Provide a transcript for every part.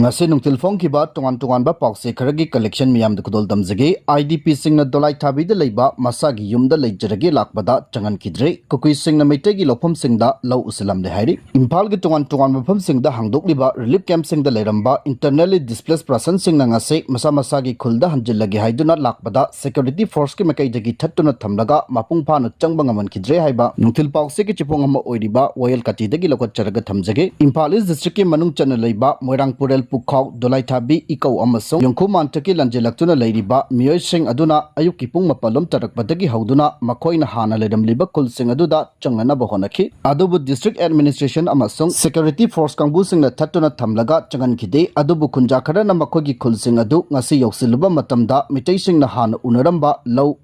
ngase nungtil phong ki ba tongan ba pauk se kharagi collection miyam da kudol damjage IDP singna dolai thabi da leiba masagi yumda leijrage lakbada changan kidre kukui singna meite gi lopham singda law usilam de hairi imphal gi tongan mafam singda hangdok liba relief camp singda leiramba internally displaced person singna ngase masa masagi khulda hanjillage haiduna lakbada security force ki makai dagi thattuna thamlaga mapung phana changba ngaman kidre haiba nungtil pauk se ki chipong ama oiriba royal kati dagi lokot charaga thamjage imphal is district ki manung chana leiba moirangpurel Pukhau dolai thabi ikau amasong yongkhu mantaki lanjelaktuna leiriba miyoi sing aduna ayuki pung mapalom tarakpadagi hauduna makoina hana ledamliba kul sing aduda changnana bahonaki adubu district administration amasong security force kangbu singna thattuna thamlaga changan khide adubu kunja kharana makogi kul sing adu ngasi yoksilba matamda mitei singna hana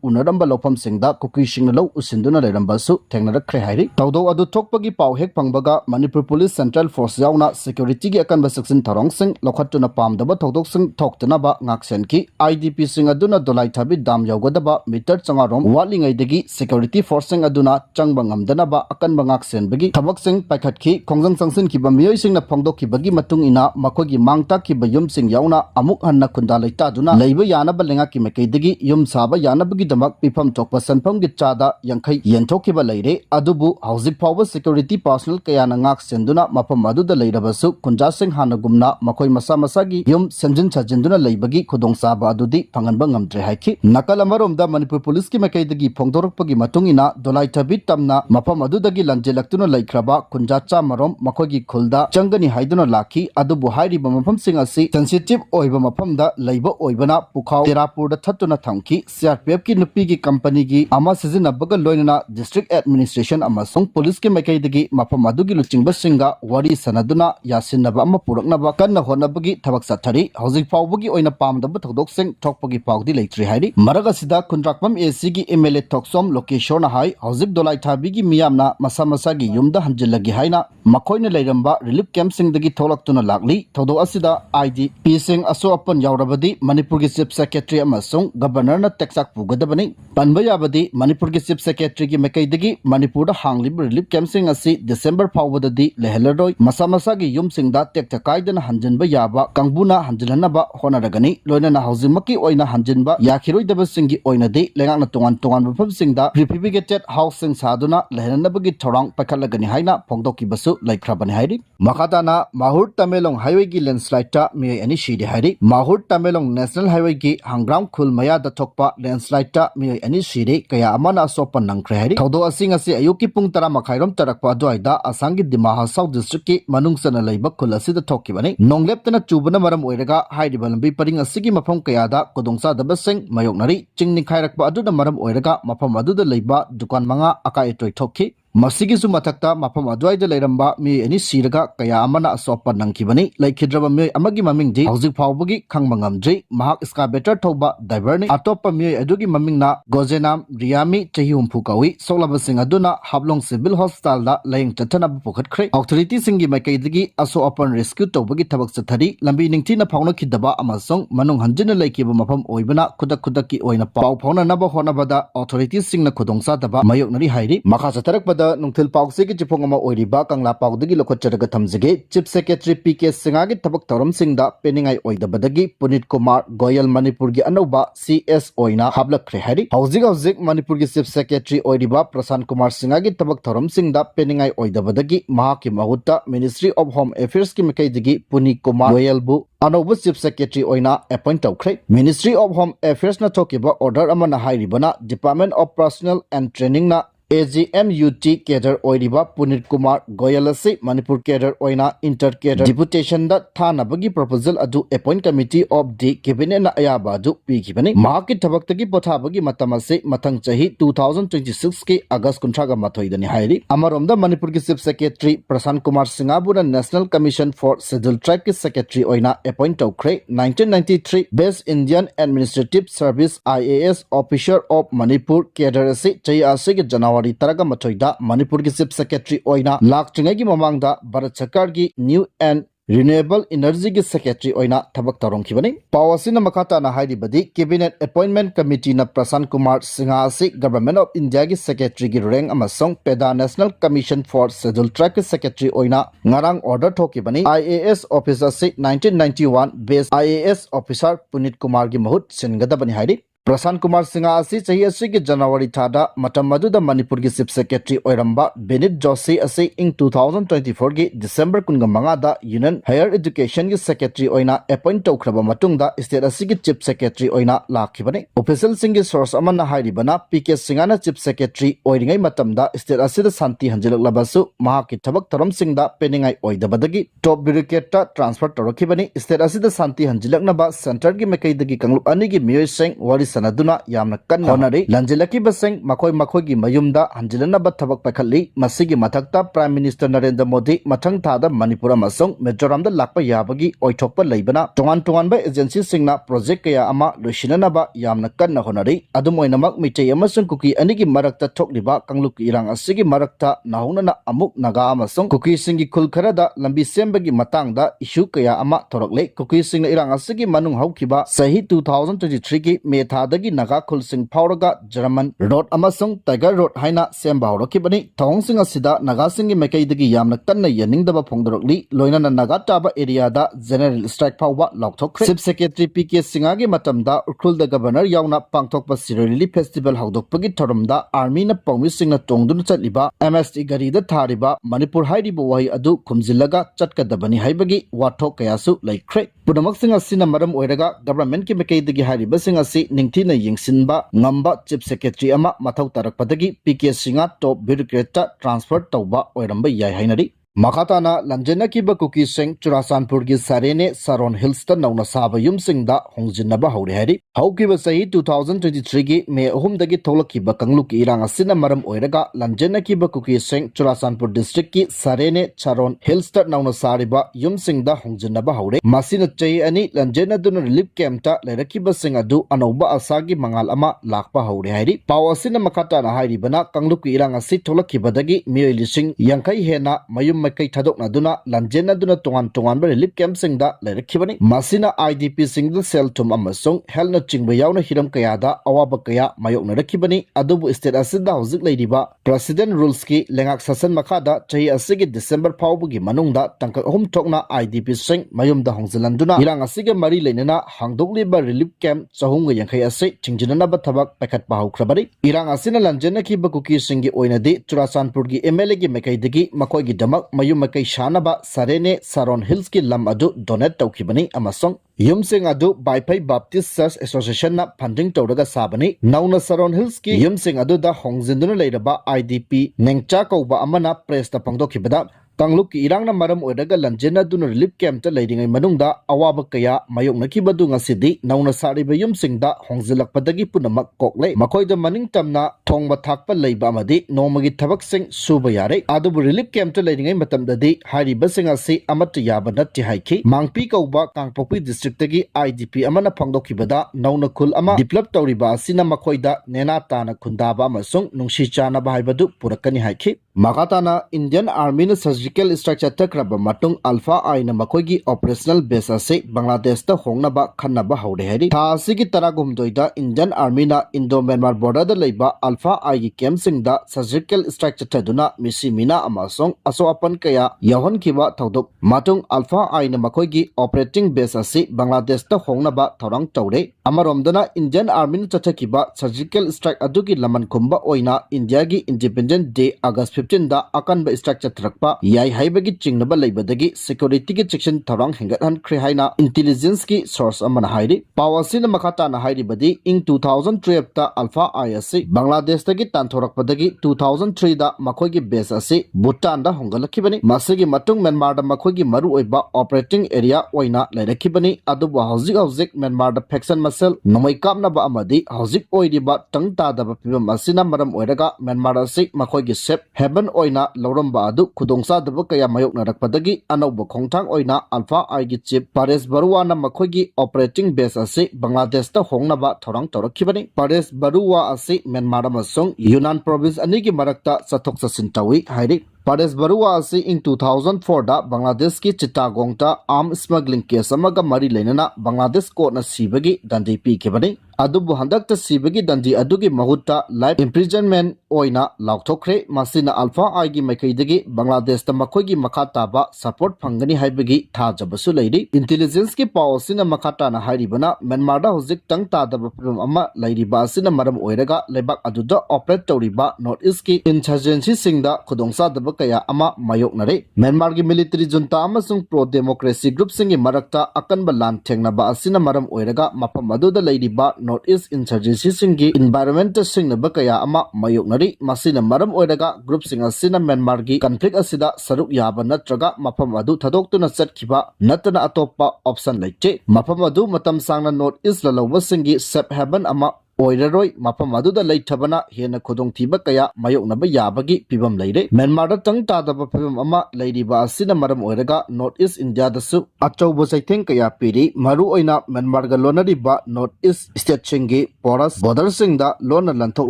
unaramba lofam singda kukui singna law usinduna leramba su thengnarakre hairi tawdo adu thokpagi paw hek phangbaga Manipur police central force yauna security gi akanba section tharong sing lokhatuna pamdaba thodok sing thoktanaba ngaksen ki IDP sing aduna dolai thabi dam yawgadaba meter changarom walingai degi security force sing aduna changba ngamdanaba akanba ngaksen bagi thabak sing paikhat ki khongjang changsin ki ba miyoi sing na phongdok ki bagi matung ina makogi mangta ki ba yum sing yauna amuk hanna khunda leita duna leiba yana ba lenga ki mekai degi yum saba yana bagi damak pifam thokpa sanpham gi chada yankhai yenthok ki ba leire adubu hauzik phawa security personnel kayana ngaksen duna mapam adu da leirabasu kunja sing hanagumna makoi masa masagi yum senjin chajinduna leibagi khudong saba adudi phanganba ngamdre haiki nakal amaromda Manipur police ki makai dagi phongdorokpagi matungina dolai thabi tamna mapam adudagi lanjelaktuna laikhraba kunja cha marom makogi khulda changani haiduna lakhi adubu hairiba mapam sing asi sensitive oiba mapamda leiba oibana Pukhau Terapur da thattuna thamki CRPF ki nupi gi company gi ama sijinabaga loinana district administration amasung police ki makai dagi mapam adugi luchingba singa wari sanaduna yasinaba ama puraknaba kanna honabagi thabak sathari hauzik pawbagi oina pamdaba thodok sing thokpagi pawdi leitri hairi maraga sida kundrakpam AC gi MLA thoksom lokeshona hai hauzik dolai thabi gi miyamna masa gi yumda hanjillagi haina makoina leiramba relief camp sing dagi tholaktuna lakli thodo asida IDP sing aso apan yaurabadi Manipur gi chief secretary amasung governor na teksak pugadabani panba yabadi Manipur gi chief secretary gi mekai dagi Manipur da hanglib relief camp sing asi December pawbadadi lehelaroi masa gi yum sing da tekta kaidana hanjinba yaba kangbuna hanjilhanaba honaragani loinana hauzimaki oina hanjinba yakhiroidaba singi oinadi lengakna tongan mafam singda prefabricated house sing saduna lehanabagi thorang pakhalagani haina phongdokibasu laikhrabani hairi makadana Mahur Tamelong highway gi landslide ta miyai ani shidi hairi Mahur Tamelong national highway gi hangram khul maya da thokpa landslide ta miyai ani shidi kaya amana sopan nangkhre hairi thodo asing asi ayuki pung 10 makhairom tarakpa aduaida asangi Dimaha South district ki manungsana leiba khul asida thokibani nongleptana chubana maram oiraga hairiba lambi paring asigi mafam kayada kodongsa dabasing mayoknari chingni khairakpa aduna maram oiraga mafam aduda leiba dukan manga akai toy thokki Masigisu matakta mafam adwaida leiramba mi ani siraga kaya amana asopa nangkibani laikhidraba mi amagi mamingdi hauzik phawbagi khangba ngamdri mahak excavator thoba diverni atopa mi adugi mamingna Gojenam Riami chahi humpu kawi solaba sing aduna Hablong Civil Hospital da laying chathana pokhatkre authority singi makaidagi aso open rescue tobagi thabak chathari lambi ningthina phawna khidaba amasong manung hanjina laikiba mafam oibana kudaki oina paw phawna naba honabada authority singna khudongsa daba mayoknari hairi makha chatarakbada nungthil paukse ki chipong ama oiriba kangla paudagi lokhacharaga thamjage chief secretary PK Singagi thabak thoram singda peningai oidabadagi Punit Kumar Goyal Manipur gi anauba CS oina hablakre hari hauzik Manipur gi chief secretary oiriba Prasan Kumar Singagi thabak thoram singda peningai oidabadagi mahaki mahutta Ministry of Home Affairs ki makaidagi Punit Kumar Goyal bu anauba chief secretary oina appoint tawkhre Ministry of Home Affairs na thokiba order amana hairibana Department of Personnel and Training na AGMUT cadre oiriba Punit Kumar Goyalasi Manipur cadre oina inter cadre deputation da thanabagi proposal adu appoint committee of the cabinet na ayaba adu pikibani mahaki thabaktagi pothabagi matamase mathang chahi 2026 ke August 13 mathoidani hairi amaromda Manipur ki chief secretary Prasan Kumar Singapura National Commission for Scheduled Tribe ki secretary oina appoint tawkhre 1993 Best Indian Administrative Service IAS officer of Manipur cadre se chahi ase ke January taraga mathoida Manipur ki chief secretary oina lakchingagi mamangda Bharat Sarkar gi new and Renewable Energy gi Secretary oina thabak tarongkhibani pawasina makata na hairibadi Cabinet Appointment Committee na Prasan Kumar Singha asi Government of India gi Secretary gi rank amasong Peda National Commission for Scheduled Tribe Secretary oina ngarang order thokibani IAS officer si 1991 base IAS officer Punit Kumar gi mahut singadabani hairi Prasan Kumar Singha asi chahi asi ki January thada matam maduda Manipur gi Chief Secretary oiramba Benit Joshi asi ing 2024 gi December kunga manga da Union Higher Education gi Secretary oina appoint tawkhraba matungda state asi ki Chief Secretary oina lakhibani official singi source amana hairibana PK Singha na Chief Secretary oiringai matamda state asi da santi hanjilaklabasu mahaki thabak taram singda peningai oidabadagi top bureaucrat ta transfer torokhibani state asi da santi hanjilaknaba center gi mekaidagi kanglup ani gi miyoi seng wari sanaduna yamna kanna honari lanjilaki baseng makoi gi mayumda hanjilana bathabak pakhalli masigi mathakta Prime Minister Narendra Modi mathang thada Manipur amasong Mizoram da lakpa yabagi oithokpa leibana tongan ba agency singna project kaya ama loisinana ba yamna kanna honari adumoinamak mitei amasong kuki anigi marakta thokliba kangluk irang asigi marakta nahunana amuk naga amasong kuki singi khulkharada lambi sembagi matangda issue kaya ama thorokle kuki singna irang asigi manung haukiba sahi 2023 gi metha dagi naga khulsing phawraga German road amasung Tiger road haina semba horokibani thawngsing asida naga singi mekai dagi yamna kanna yaningdaba phongdorokli loinana naga taba area da general strike phawba lokthokre Chief Secretary PK Singha gi matamda Urkhul da governor yauna pangthokpa Siroli festival hawdokpagi thoramda army na pawmi singna tongduna chatliba MST gari da thariba Manipur hairiba wahi adu khumjillaga chatkadabani haibagi wathok kayasu laikhre punamak singa sina maram oiraga government ki mekai dagi hariba singa si ningthina yingsinba ngamba Chief Secretary ama mathau tarakpadagi PK Singha top bureaucrat transfer tawba oiramba yai hainari Makatana Lanjena kiba kuki sing Churasanpur gi Sarene Saron Hills ta nauna saba yum singda Hongnnaba hauri hari haukiba sahi 2023 gi me ahum dagi tholakiba kangluk irang asina maram oiraga Lanjena kiba kuki sing Churasanpur district ki Sarene Saron Hills ta nauna sariba yum singda Hongnnaba haure masina chai ani Lanjena dun relief camp ta lerakiba sing adu anauba asagi mangal ama lakpa hauri hari pawasina makatana hairi bana kangluk irang asi tholakiba dagi miyoilising yangkai hena mayum makai thadokna duna Lanjena duna tongan relief camp singda lerakhibani masina IDP singda sel tum amasong helna chingba yauna hiram kayada awaba kaya mayokna rakhibani adubu state asida hauzik leiriba president rules ki lengak sasan makada chahi asigi December phawbugi manungda tangkak ahum thokna IDP sing mayumda hongzilanduna irang asige mari leinana hangdokliba relief camp chahumga yankhai ase chingjinana ba thabak pakhatpa haukrabari irang asina Lanjena ki bakuki singi oinadi Churasanpur gi MLA gi mekai digi makoi gi damak mayum makai shanaba Sarene Saron Hills ki lam adu donate tawkhibani amasong yumsing adu Baipai Baptist Church Association na funding tawraga sabani nauna Saron Hills ki yumsing adu da hongjinduna leiraba IDP nengcha kauba amana press ta pangdokhibada Tangluk ki irang na maram oiraga Lanjena dun relief camp ta leiringai manungda awaba kaya mayoknakibadu ngasidi nauna sariba yumsingda hongjilakpadagi punamak kokle makoida maning tamna thongba thakpa leiba amadi nomagi thabak sing suba yare adubu relief camp ta leiringai matamdadi hariba sing asi amat yaba natti haiki mangpi kauba kangpokpi district tagi IDP amana phangdokhibada nauna khul ama develop tawriba asina makoida nena tana khundaba amasung nungsi chana ba haibadu purakani haiki Makatana Indian Army na surgical structure takraba matung Ulfa-I na makoigi operational base ase Bangladesh ta Hongnnaba Khanna-Khre haure hari tha asigi taragumdoida Indian Army na Indo-Myanmar border da leiba Ulfa-I gi camp singda surgical structure taduna misi mina amasong aso apan kaya yahon kiba thodok matung Ulfa-I na makoigi operating base ase Bangladesh ta Hongnnaba thorang tawre amaromdana Indian Army na chathakiba surgical strike adugi laman khumba oina India gi Independent Day August 15 da akanba structure thrakpa yai haibagi chingnaba leibadagi security gi section thorang hengathan khre haina intelligence ki source amana hairi pawasina makata na hairi badi ing 2012 ta Ulfa-I ase Bangladesh tagi tanthorakpadagi 2003 da makhoi gi base ase Bhutan da hongalakibani masigi matung Myanmar da makhoi gi maru oiba operating area oina leirakibani adubu hauzik Myanmar da faction masel nomai kapna ba amadi hauzik oiriba tangta da ba pibam asina maram oiraga Myanmar ase makhoi gi sep heaven oina loramba adu khudongsa daba kaya mayokna rakpadagi anauba khongthang oina Ulfa-I gi chief Paresh Barua na makhoi operating base ase Bangladesh ta Hongnnaba thorang torakhibani Paresh Barua ase Myanmar amasong Yunnan province ani gi marakta chathok chasin tawi hairi Paresh Barua asi ing 2004 da Bangladesh ki Chittagong ta arm smuggling case amaga mari lenana Bangladesh court na sibagi dandi pi kebani. Adubu handakta sibagi dandi adugi mahutta life imprisonment oina laukthokre masina Ulfa-I gi makaidagi Bangladesh ta makhoi makata ba support phangani haibagi thajabasu leiri. Intelligence ki pawsina makata na hairibana Myanmar da hozik tang tadaba problem ama leiriba asina maram oiraga lebak aduda operate tawriba North East ki insurgency singda khudongsa daba kaya ama mayoknare. Myanmar ki military junta amasung pro democracy group singi marakta akanba lan thengnaba asina maram oiraga mapam aduda leiriba North East insurgency singi environment singnaba kaya ama mayoknari. Masina maram oiraga group singa sina Myanmar ki conflict asida saruk yaba natraga mapam adu thadoktu chatkiba natana atopa option leite. Mapam adu matam sangna North East lalawa singi safe haven ama oiraroi mapam aduda leithabana hena khudong thiba kaya mayoknaba yabagi pibam leire. Myanmar da tang tadaba pibam ama leiriba asina maram oiraga North East India dasu achauba saitheng kaya piri. Maru oina Myanmar ga lonariba North East state singi porous border singda lona lanthok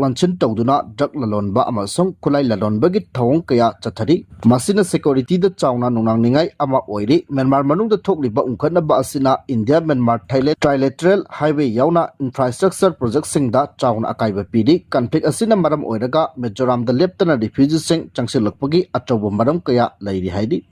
lanchin tawduna drug lalonba amasung khulai lalonba gi thawong kaya chathari. Masina security da chawna nunang ningai ama oiri. Myanmar manung da thokliba ungkhanaba asina India Myanmar Thailand trilateral highway yauna infrastructure project singda chawna akaiba pidi. Conflict asina maram oiraga Mizoram da leptana refugees sing changsilakpagi achauba maram kaya leiri haidi.